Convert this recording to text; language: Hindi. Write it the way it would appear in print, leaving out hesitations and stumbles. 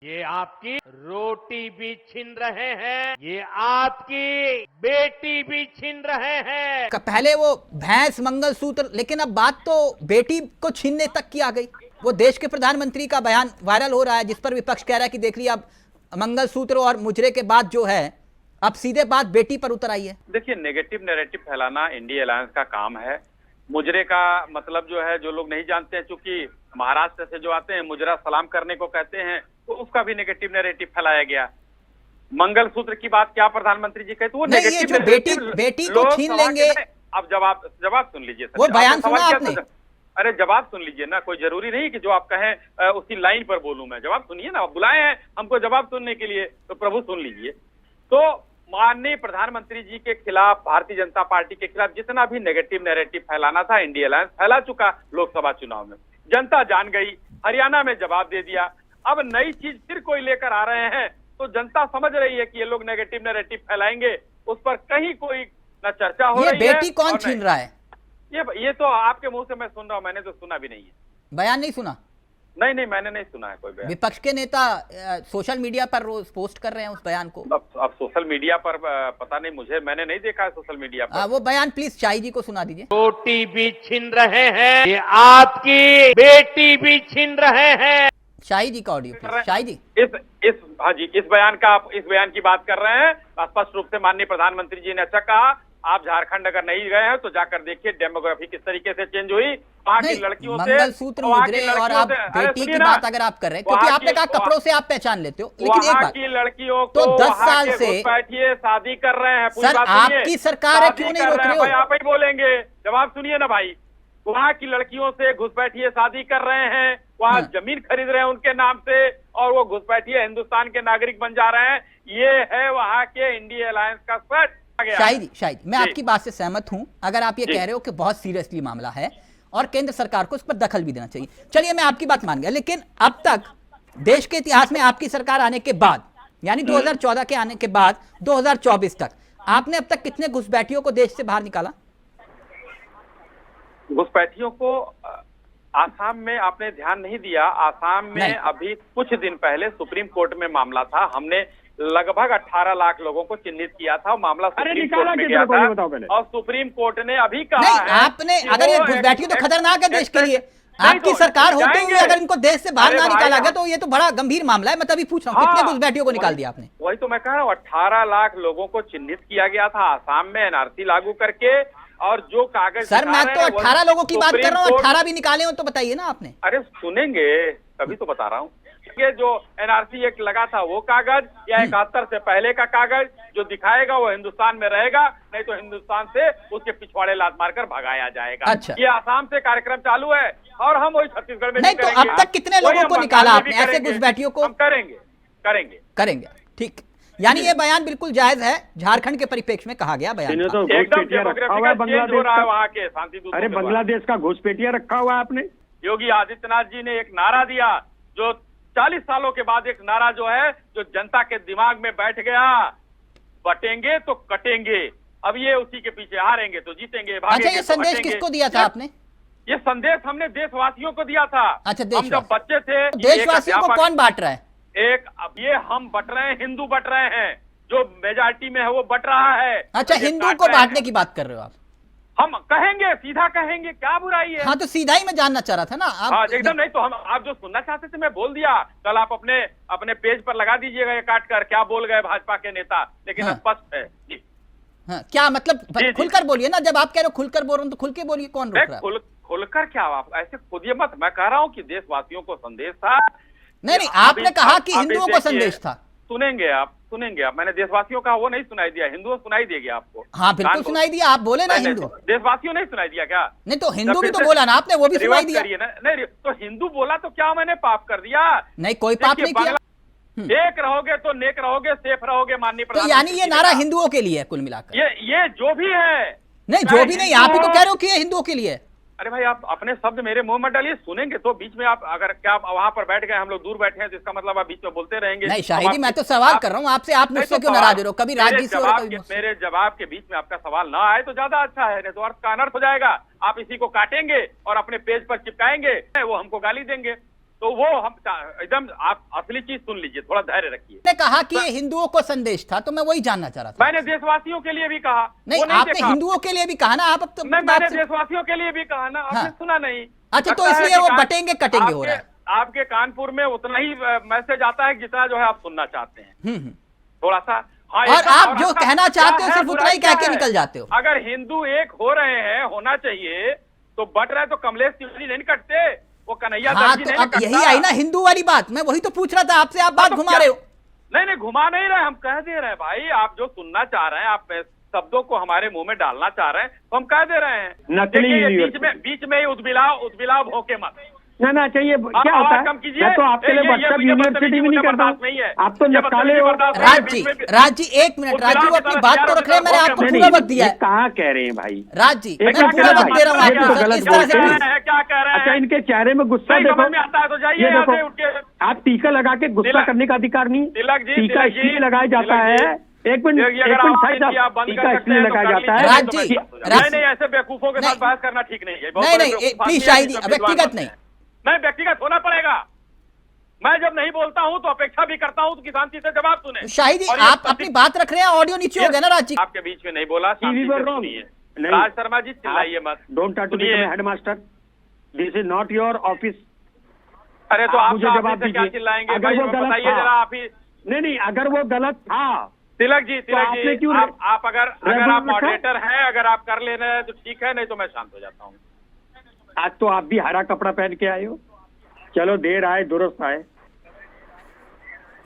ये आपकी रोटी भी छीन रहे हैं, ये आपकी बेटी भी छीन रहे हैं। पहले वो भैंस मंगलसूत्र, लेकिन अब बात तो बेटी को छीनने तक की आ गई। वो देश के प्रधानमंत्री का बयान वायरल हो रहा है जिस पर विपक्ष कह रहा है कि देख लिया अब मंगलसूत्र और मुजरे के बाद जो है अब सीधे बात बेटी पर उतर आई है। देखिए, नेगेटिव नैरेटिव फैलाना इंडिया अलायंस का काम है। मुजरे का मतलब जो है, जो लोग नहीं जानते हैं, चूंकि महाराष्ट्र से जो आते हैं मुजरा सलाम करने को कहते हैं, तो उसका भी नेगेटिव नैरेटिव फैलाया गया। मंगलसूत्र की बात क्या प्रधानमंत्री जी कहते, वो नेगेटिव बेटी को छीन लेंगे। अब जवाब सुन लीजिए। वो बयान सुना आपने? अरे जवाब सुन लीजिए ना, कोई जरूरी नहीं कि जो आप कहें उसी लाइन पर बोलूं मैं। जवाब सुनिए ना, आप बुलाए हैं हमको जवाब सुनने के लिए, तो प्रभु सुन लीजिए। तो माननीय प्रधानमंत्री जी के खिलाफ, भारतीय जनता पार्टी के खिलाफ जितना भी नेगेटिव नैरेटिव फैलाना था, इंडिया अलायंस फैला चुका लोकसभा चुनाव में। जनता जान गई, हरियाणा में जवाब दे दिया। अब नई चीज फिर कोई लेकर आ रहे हैं, तो जनता समझ रही है कि ये लोग नेगेटिव नैरेटिव फैलाएंगे, उस पर कहीं कोई न चर्चा हो रही है। बेटी कौन छीन रहा है? ये तो आपके मुंह से मैं सुन रहा हूं, मैंने तो सुना भी नहीं है। बयान नहीं सुना? नहीं, मैंने नहीं सुना है कोई बयान। विपक्ष के नेता सोशल मीडिया पर रोज पोस्ट कर रहे हैं उस बयान को। अब सोशल मीडिया पर पता नहीं, मैंने नहीं देखा है सोशल मीडिया पर। वो बयान प्लीज शाही जी को सुना दीजिए। रोटी भी छीन रहे हैं, ये आपकी बेटी भी छीन रहे हैं। शाही जी का ऑडियो प्लीज। शाही जी, हाँ जी, इस बयान की बात कर रहे हैं। स्पष्ट रूप से माननीय प्रधानमंत्री जी ने अच्छा कहा, आप झारखंड अगर नहीं गए हैं तो जाकर देखिए डेमोग्राफी किस तरीके से चेंज हुई। वहाँ की लड़कियों से मंगलसूत्र, मुजरे और आप बेटी की बात अगर आप कर रहे हैं, क्योंकि आपने कहा कपड़ों से आप पहचान लेते हो, लेकिन एक बात, की लड़कियों तो को 10 साल से बैठिए शादी कर रहे हैं। सर आपकी सरकार है, क्यों नहीं रोक रहे हो? आप ही बोलेंगे, जवाब सुनिए ना भाई। वहाँ की लड़कियों से घुसपैठिए शादी कर रहे हैं, वहाँ जमीन खरीद रहे हैं उनके नाम से, और वो घुसपैठिए हिंदुस्तान के नागरिक बन जा रहे हैं। ये है वहाँ के इंडिया अलायंस का सच। शाही जी, मैं आपकी बात से सहमत हूं। अगर आप ये कह रहे हो कि बहुत सीरियसली मामला है और केंद्र सरकार को इस पर दखल भी देना चाहिए, चलिए मैं आपकी बात मान गया। लेकिन अब तक देश के इतिहास में आपकी सरकार आने के बाद, यानी 2014 के आने के बाद 2024 तक, आपने अब तक कितने घुसपैठियों को देश से बाहर निकाला? घुसपैठियों को आसाम में आपने ध्यान नहीं दिया। आसाम में अभी कुछ दिन पहले सुप्रीम कोर्ट में मामला था। हमने लगभग 18 लाख लोगों को चिन्हित किया था। मामला सुप्रीम कोर्ट में गया था और सुप्रीम कोर्ट ने अभी कहा है, आपने अगर ये घुसपैठियों तो खतरनाक है देश के लिए। आपकी सरकार होते हुए अगर इनको देश से बाहर ना निकाला गया तो ये तो बड़ा गंभीर मामला है। मैं तभी पूछ रहा हूँ, कितने घुसपैठियों को निकाल दिया आपने? वही तो मैं कह रहा हूँ, 18 लाख लोगों को चिन्हित किया गया था आसाम में एनआरसी लागू करके। और जो कागज, सर मैं तो 18 लोगों की बात कर रहा हूँ, 18 भी निकाले हो तो बताइए ना आपने। अरे सुनेंगे तभी तो बता रहा हूँ। ये जो एनआरसी एक्ट लगा था वो कागज, या 71 से पहले का कागज जो दिखाएगा वो हिंदुस्तान में रहेगा, नहीं तो हिंदुस्तान से उसके पिछवाड़े लात मारकर भगाया जाएगा। अच्छा। ये आसाम से कार्यक्रम चालू है और हम वही छत्तीसगढ़ में नहीं तो अब तक कितने लोगों को निकाला आपने ऐसे घुसपैठियों को? हम करेंगे। ठीक, यानी ये बयान बिल्कुल जायज है। झारखंड के परिप्रेक्ष्य में कहा गया बयान एकदम डेमोग्राफिक हो रहा है वहाँ के शांति दूत। अरे बांग्लादेश का घुसपैठिया रखा हुआ है आपने। योगी आदित्यनाथ जी ने एक नारा दिया, जो 40 सालों के बाद एक नारा जो है, जो जनता के दिमाग में बैठ गया, बटेंगे तो कटेंगे। अब ये उसी के पीछे, हारेंगे तो जीतेंगे, भागेंगे। अच्छा, ये संदेश किसको दिया था आपने? ये संदेश हमने देशवासियों को दिया था। अच्छा, हम जब बच्चे थे। देशवासियों को कौन बांट रहा है? अब ये हम बट रहे हैं, हिंदू बट रहे हैं, जो मेजॉरिटी में है वो बट रहा है। अच्छा, हिंदू को बांटने की बात कर रहे हो आप? हम कहेंगे, सीधा कहेंगे, क्या बुराई है? हाँ तो सीधा ही मैं जानना चाह रहा था ना आप। हाँ एकदम, नहीं तो हम, आप जो सुनना चाहते थे मैं बोल दिया। कल आप अपने पेज पर लगा दीजिएगा ये काट कर, क्या बोल गए भाजपा के नेता, लेकिन स्पष्ट है जी। हाँ, क्या मतलब खुलकर बोलिए ना, जब आप कह रहे हो खुलकर बोल रहे हो तो खुल के बोलिए, कौन रोक रहा है? खुलकर क्या, आप ऐसे खुदिए मत। मैं कह रहा हूँ कि देशवासियों को संदेश था। नहीं, आपने कहा कि हिंदुओं को संदेश था। सुनेंगे आप। मैंने देशवासियों का वो नहीं सुनाई दिया, हिंदुओं सुनाई देगा आपको। हाँ बिल्कुल सुनाई दिया, आप बोले ना हिंदू। देशवासियों नहीं सुनाई दिया क्या? नहीं तो हिंदू भी तो बोला ना आपने, वो भी सुनाई दिया। नहीं तो हिंदू बोला तो क्या मैंने पाप कर दिया? नहीं, कोई पाप नहीं किया। एक रहोगे तो नेक रहोगे, सेफ रहोगे माननीय तो यानी ये नारा हिंदुओं के लिए है कुल मिलाकर? ये जो भी है। नहीं, जो भी नहीं, आप ही तो कह रहे हो कि ये हिंदुओं के लिए। अरे भाई, आप अपने शब्द मेरे मुंह में डालिए। सुनेंगे तो बीच में आप, अगर क्या वहां पर बैठ गए, हम लोग दूर बैठे हैं, तो इसका मतलब आप बीच में बोलते रहेंगे। नहीं शाहिद जी, मैं तो सवाल कर रहा हूँ आपसे, आप मुझसे क्यों नाराज हो रहे हो? कभी राजनीति से हो, कभी मेरे जवाब के बीच में आपका सवाल ना आए तो ज्यादा अच्छा है, नहीं तो अर्थ का अनर्थ हो जाएगा। आप इसी को काटेंगे और अपने पेज पर चिपकाएंगे, वो हमको गाली देंगे। तो वो हम एकदम, आप असली चीज सुन लीजिए, थोड़ा धैर्य रखिए। ने कहा कि ये हिंदुओं को संदेश था, तो मैं वही जानना चाह रहा था। मैंने देशवासियों के लिए भी कहा। नहीं, वो नहीं आपने देखा। हिंदुओं के लिए भी कहा ना, आप अब तो नहीं, बात मैंने से- देशवासियों के लिए भी कहा ना, आपने हाँ। सुना नहीं। अच्छा, तो लगता है इसलिए कि वो बटेंगे कटेंगे हो रहा है। आपके कानपुर में उतना ही मैसेज आता है जितना जो है आप सुनना चाहते हैं। हम्म। थोड़ा सा। हाँ, और एकदम। आप जो अच्छा, कहना चाहते क्या हो है, सिर्फ उतना बुराई ही कह क्या के है? निकल जाते हो। अगर हिंदू एक हो रहे हैं, होना चाहिए, तो बट रहे तो कमलेश तिवारी नहीं कटते, वो कन्हैया हाँ, दर्जी तो नहीं अब कटता। यही आई ना हिंदू वाली बात, मैं वही तो पूछ रहा था आपसे, आप बात तो घुमा क्या- रहे हो। नहीं, घुमा नहीं रहे, हम कह दे रहे हैं भाई, आप जो सुनना चाह रहे हैं, आप शब्दों को हमारे मुंह में डालना चाह रहे हैं, तो हम कह दे रहे हैं। नकली देखिए, ये यूनिवर्सिटी। बीच में ही उद्बिलाव भोंके मत। ना चाहिए, क्या आवाज होता है? कम कीजिए। मैं तो आपके लिए ये व्हाट्सएप मुझे यूनिवर्सिटी भी नहीं करता बर्दाश्त नहीं है। हूँ। आप तो ये नकाले बदतमीजी हो। बर्दाश्त नहीं है। राज जी, राज जी एक मिनट, राज जी वो अपनी बात तो रख रहे हैं, मैंने आपको नहीं, पूरा वक्त दिया ये है। कहाँ कह रहे हैं भाई? राज जी, ये मैं क्या पूरा कह रहे वक्त हैं दे रहा हूँ भाई? ये आपको तो सर, गलत इस तरह से बोल रहे प्लीज। हैं, क्या कह रहे हैं? अच्छा, इनके चेहरे में गुस्सा नहीं समझ देखो। में आता है तो जाइए ये यहाँ देखो, से उठ के। आप टीका लगा के गुस्सा तिलक- करने का अधिकार नहीं। तिलक जी, टीका तिलक जी, इसलिए लगाया जाता तिलक है, एक मिनट, देखिए, अगर एक मिनट आप भाई आप साहब, बंद कर टीका सकते इसलिए हैं तो लगाया कर जाता लीजिए, है राज नहीं तो जी, मैं शांत हो जाऊंगा। राज- नहीं, ऐसे बेवकूफों के साथ नहीं। बहस करना ठीक नहीं है। बहुत नहीं, बड़े नहीं, बेवकूफ प्लीज आदमी हैं, शाहिद जी, सब व्यक्तिगत विद्वान नहीं। हैं। नहीं, व्यक्तिगत होना पड़ेगा। मैं जब नहीं बोलता हूं तो अपेक्षा भी करता हूं कि शांति से जवाब सुने। शाहिद जी, और ये आप सभी- अपनी बात रख रहे हैं, ऑडियो नीचे हो गया ना राज जी। आपके बीच में नहीं बोला, शांति were से wrong. सुनिए। नहीं। राज शर्मा जी, चिल्लाइए मत। डोंट टच टू सुनिए। Headmaster, this is not your office. अरे तो आप आप मुझे मुझे जवाब से क्या दीजिए। चिल्लाएंगे अगर भाई? वो गलत बताइए था। जरा आप ही। नहीं, अगर वो गलत था तिलक जी, तो आपने तिलक क्यों जी, आप अगर आप रेगुलर मॉडरेटर हैं, अगर आप कर ले रहे हैं तो ठीक है, नहीं तो मैं शांत हो जाता हूँ। आज तो आप भी हरा कपड़ा पहन के आए हो। चलो, देर आए दुरुस्त आए।